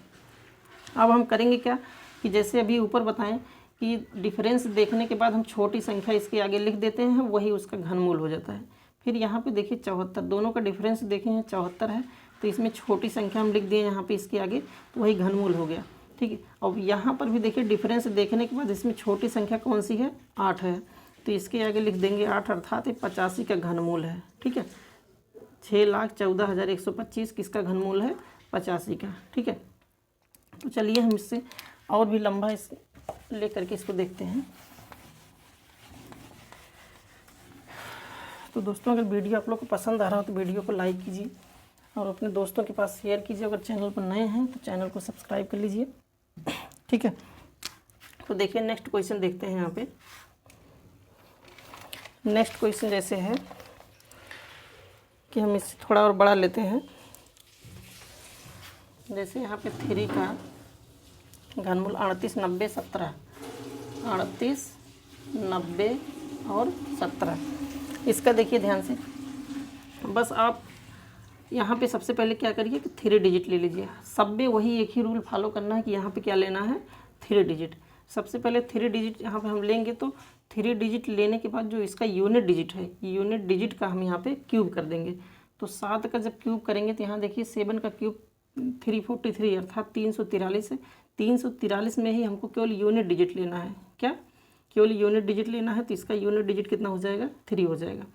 अब हम करेंगे क्या कि जैसे अभी ऊपर बताएं कि डिफरेंस देखने के बाद हम छोटी संख्या इसके आगे लिख देते हैं, वही उसका घनमूल हो जाता है। फिर यहाँ पे देखिए 74, दोनों का डिफरेंस देखें हैं 74 है, तो इसमें छोटी संख्या हम लिख दिए यहाँ पे इसके आगे, तो वही घनमूल हो गया। ठीक है, अब यहाँ पर भी देखिए डिफरेंस देखने के बाद इसमें छोटी संख्या कौन सी है 8 है, तो इसके आगे लिख देंगे 8 अर्थात 85 का घनमूल है। ठीक है, 6,14,125 किसका घनमूल है 85 का। ठीक है, तो चलिए हम इससे और भी लंबा इस ले करके इसको देखते हैं। तो दोस्तों अगर वीडियो आप लोग को पसंद आ रहा हो तो वीडियो को लाइक कीजिए और अपने दोस्तों के पास शेयर कीजिए। अगर चैनल पर नए हैं तो चैनल को सब्सक्राइब कर लीजिए। ठीक है, तो देखिए नेक्स्ट क्वेश्चन देखते हैं। यहाँ पे नेक्स्ट क्वेश्चन जैसे है कि हम इससे थोड़ा और बड़ा लेते हैं। जैसे यहाँ पे 3 का घनमूल 38, 90, 17, 38, 90 और 17। इसका देखिए ध्यान से, बस आप यहाँ पे सबसे पहले क्या करिए कि 3 डिजिट ले लीजिए। सब में वही एक ही रूल फॉलो करना है कि यहाँ पे क्या लेना है 3 डिजिट। सबसे पहले 3 डिजिट यहाँ पे हम लेंगे, तो 3 डिजिट लेने के बाद जो इसका यूनिट डिजिट है, यूनिट डिजिट का हम यहाँ पे क्यूब कर देंगे। तो 7 का जब क्यूब करेंगे तो यहाँ देखिए 7 का क्यूब 343 अर्थात 343 है। 343 में ही हमको केवल यूनिट डिजिट लेना है। क्या केवल यूनिट डिजिट लेना है, तो इसका यूनिट डिजिट कितना हो जाएगा 3 हो जाएगा।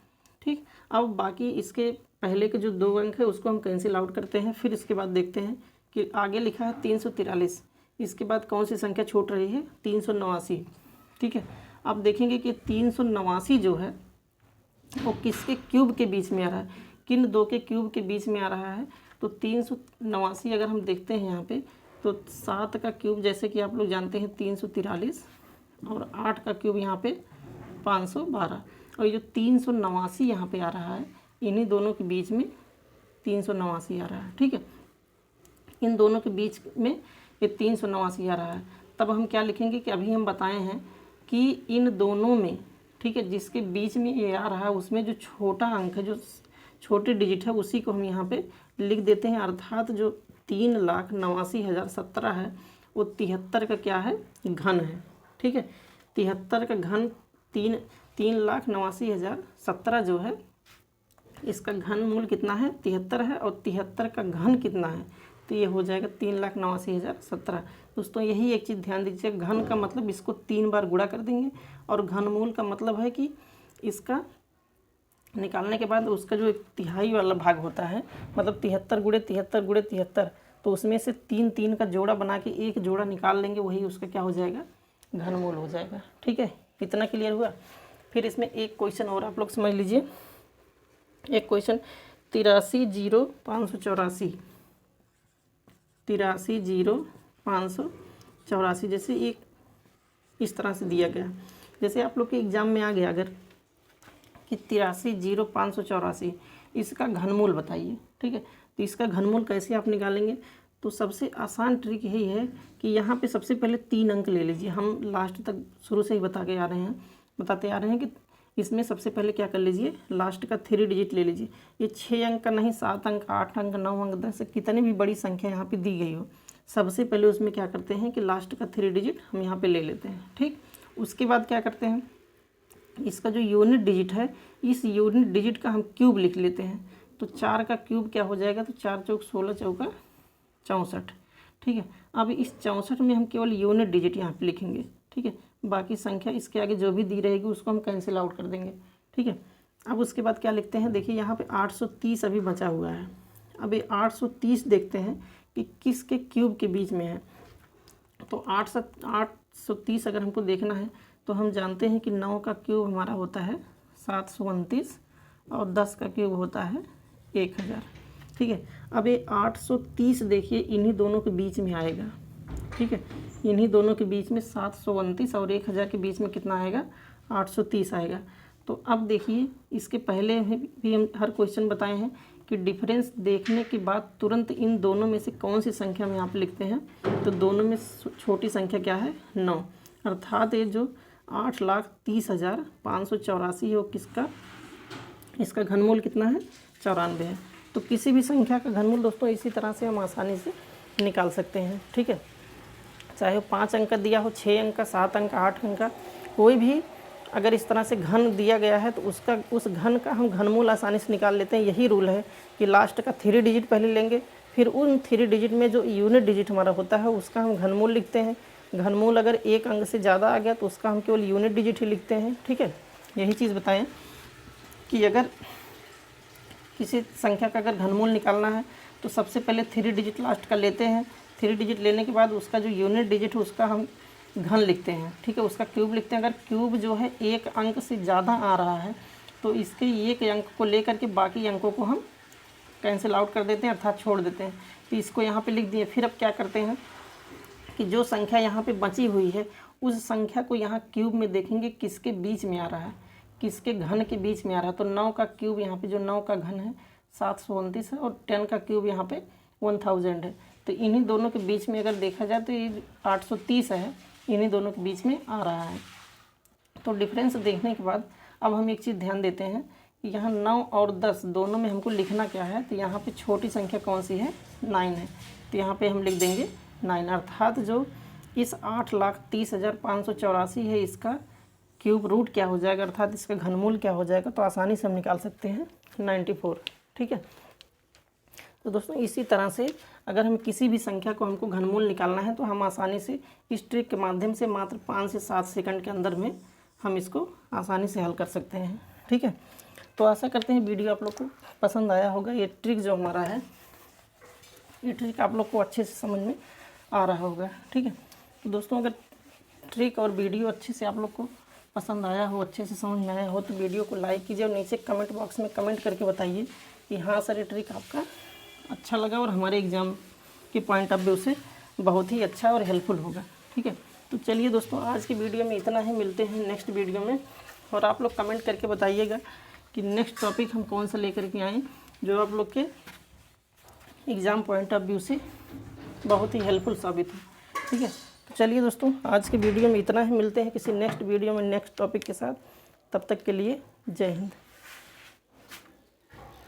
ठीक, अब बाकी इसके पहले के जो 2 अंक है उसको हम कैंसिल आउट करते हैं। फिर इसके बाद देखते हैं कि आगे लिखा है 343, इसके बाद कौन सी संख्या छूट रही है 389। ठीक है, अब देखेंगे कि 389 जो है वो किसके क्यूब के बीच में आ रहा है, किन 2 के क्यूब के बीच में आ रहा है। तो 389 अगर हम देखते हैं यहाँ पे, तो 7 का क्यूब जैसे कि आप लोग जानते हैं 343 और 8 का क्यूब यहाँ पे 512, और ये जो 389 यहाँ पे आ रहा है इन्हीं दोनों के बीच में 389 आ रहा है। ठीक है, इन दोनों के बीच में ये 389 आ रहा है। तब हम क्या लिखेंगे कि अभी हम बताए हैं कि इन दोनों में, ठीक है, जिसके बीच में ये आ रहा है उसमें जो छोटा अंक है, जो छोटे डिजिट है, उसी को हम यहाँ पे लिख देते हैं। अर्थात जो 3,89,017 है वो 73 का क्या है घन है। ठीक है, 73 का घन 3,89,017 जो है इसका घन मूल कितना है 73 है, और 73 का घन कितना है, तो ये हो जाएगा 3,89,017। दोस्तों यही एक चीज़ ध्यान दीजिए, घन का मतलब इसको 3 बार गुणा कर देंगे, और घनमूल का मतलब है कि इसका निकालने के बाद उसका जो 1/3 वाला भाग होता है, मतलब 73 गुणे 73 गुणे 73, तो उसमें से 3 का जोड़ा बना के एक जोड़ा निकाल लेंगे, वही उसका क्या हो जाएगा घनमूल हो जाएगा। ठीक है, इतना क्लियर हुआ। फिर इसमें एक क्वेश्चन और आप लोग समझ लीजिए। एक क्वेश्चन 83,0584, 83,0584 जैसे एक इस तरह से दिया गया। जैसे आप लोग के एग्जाम में आ गया अगर कि 83,0584 इसका घनमूल बताइए। ठीक है, तो इसका घनमूल कैसे आप निकालेंगे, तो सबसे आसान ट्रिक यही है कि यहाँ पे सबसे पहले 3 अंक ले लीजिए। हम लास्ट तक शुरू से ही बताते आ रहे हैं कि इसमें सबसे पहले क्या कर लीजिए, लास्ट का 3 डिजिट ले लीजिए। ये 6 अंक का नहीं, 7 अंक, 8 अंक, 9 अंक, 10 कितनी भी बड़ी संख्या यहाँ पे दी गई हो, सबसे पहले उसमें क्या करते हैं कि लास्ट का 3 डिजिट हम यहाँ पे ले लेते हैं। ठीक, उसके बाद क्या करते हैं, इसका जो यूनिट डिजिट है, इस यूनिट डिजिट का हम क्यूब लिख लेते हैं। तो 4 का क्यूब क्या हो जाएगा, तो 4 चौक 16, चौका 64। ठीक है, अब इस 64 में हम केवल यूनिट डिजिट यहाँ पे लिखेंगे। ठीक है, बाकी संख्या इसके आगे जो भी दी रहेगी उसको हम कैंसिल आउट कर देंगे। ठीक है, अब उसके बाद क्या लिखते हैं, देखिए यहाँ पे 830 अभी बचा हुआ है। अब ये 830 देखते हैं कि किसके क्यूब के बीच में है। तो 830 अगर हमको देखना है तो हम जानते हैं कि 9 का क्यूब हमारा होता है 729 और 10 का क्यूब होता है 1000। ठीक है, अब ये 830 देखिए इन्हीं दोनों के बीच में आएगा। ठीक है, इन्हीं दोनों के बीच में 729 और 1000 के बीच में कितना आएगा 830 आएगा। तो अब देखिए इसके पहले भी हम हर क्वेश्चन बताए हैं कि डिफरेंस देखने के बाद तुरंत इन दोनों में से कौन सी संख्या हम यहाँ पे लिखते हैं। तो दोनों में छोटी संख्या क्या है 9, अर्थात ये जो 8,30,584 है वो किसका, इसका घनमूल कितना है 94 है। तो किसी भी संख्या का घनमूल दोस्तों इसी तरह से हम आसानी से निकाल सकते हैं, ठीक है। चाहे वो 5 अंक का दिया हो, 6 अंक का, 7 अंक का, 8 अंक का, कोई भी अगर इस तरह से घन दिया गया है तो उस घन का हम घनमूल आसानी से निकाल लेते हैं। यही रूल है कि लास्ट का 3 डिजिट पहले लेंगे, फिर उन 3 डिजिट में जो यूनिट डिजिट हमारा होता है उसका हम घनमूल लिखते हैं। घनमूल अगर 1 अंक से ज़्यादा आ गया तो उसका हम केवल यूनिट डिजिट ही लिखते हैं, ठीक है। यही चीज़ बताएं कि अगर किसी संख्या का अगर घनमूल निकालना है तो सबसे पहले 3 डिजिट लास्ट का लेते हैं। 3 डिजिट लेने के बाद उसका जो यूनिट डिजिट है उसका हम घन लिखते हैं, ठीक है, उसका क्यूब लिखते हैं। अगर क्यूब जो है 1 अंक से ज़्यादा आ रहा है तो इसके 1 अंक को लेकर के बाकी अंकों को हम कैंसिल आउट कर देते हैं, अर्थात छोड़ देते हैं। तो इसको यहाँ पे लिख दिए। फिर अब क्या करते हैं कि जो संख्या यहाँ पे बची हुई है उस संख्या को यहाँ क्यूब में देखेंगे किसके बीच में आ रहा है, किसके घन के बीच में आ रहा है। तो 9 का क्यूब यहाँ पे, जो 9 का घन है 729 है और 10 का क्यूब यहाँ पे 1000 है। तो इन्हीं दोनों के बीच में अगर देखा जाए तो ये 830 है, इन्हीं दोनों के बीच में आ रहा है। तो डिफरेंस देखने के बाद अब हम एक चीज़ ध्यान देते हैं कि यहाँ 9 और 10 दोनों में हमको लिखना क्या है। तो यहाँ पे छोटी संख्या कौन सी है, 9 है। तो यहाँ पे हम लिख देंगे 9, अर्थात जो इस 8,30,584 है इसका क्यूब रूट क्या हो जाएगा, अर्थात इसका घनमूल क्या हो जाएगा। तो आसानी से हम निकाल सकते हैं 94, ठीक है। तो दोस्तों इसी तरह से अगर हम किसी भी संख्या को हमको घनमूल निकालना है तो हम आसानी से इस ट्रिक के माध्यम से मात्र 5 से 7 सेकंड के अंदर में हम इसको आसानी से हल कर सकते हैं, ठीक है। तो आशा करते हैं वीडियो आप लोग को पसंद आया होगा। ये ट्रिक जो हमारा है, ये ट्रिक आप लोग को अच्छे से समझ में आ रहा होगा, ठीक है। तो दोस्तों अगर ट्रिक और वीडियो अच्छे से आप लोग को पसंद आया हो, अच्छे से समझ में आया हो तो वीडियो को लाइक कीजिए और नीचे कमेंट बॉक्स में कमेंट करके बताइए कि हाँ सर ये ट्रिक आपका अच्छा लगा और हमारे एग्ज़ाम के पॉइंट ऑफ व्यू से बहुत ही अच्छा और हेल्पफुल होगा, ठीक है। तो चलिए दोस्तों आज की वीडियो में इतना ही, मिलते हैं नेक्स्ट वीडियो में। और आप लोग कमेंट करके बताइएगा कि नेक्स्ट टॉपिक हम कौन सा लेकर के आएँ जो आप लोग के एग्ज़ाम पॉइंट ऑफ व्यू से बहुत ही हेल्पफुल साबित हो, ठीक है। तो चलिए दोस्तों आज के वीडियो में इतना ही, मिलते हैं किसी नेक्स्ट वीडियो में नेक्स्ट टॉपिक के साथ। तब तक के लिए जय हिंद।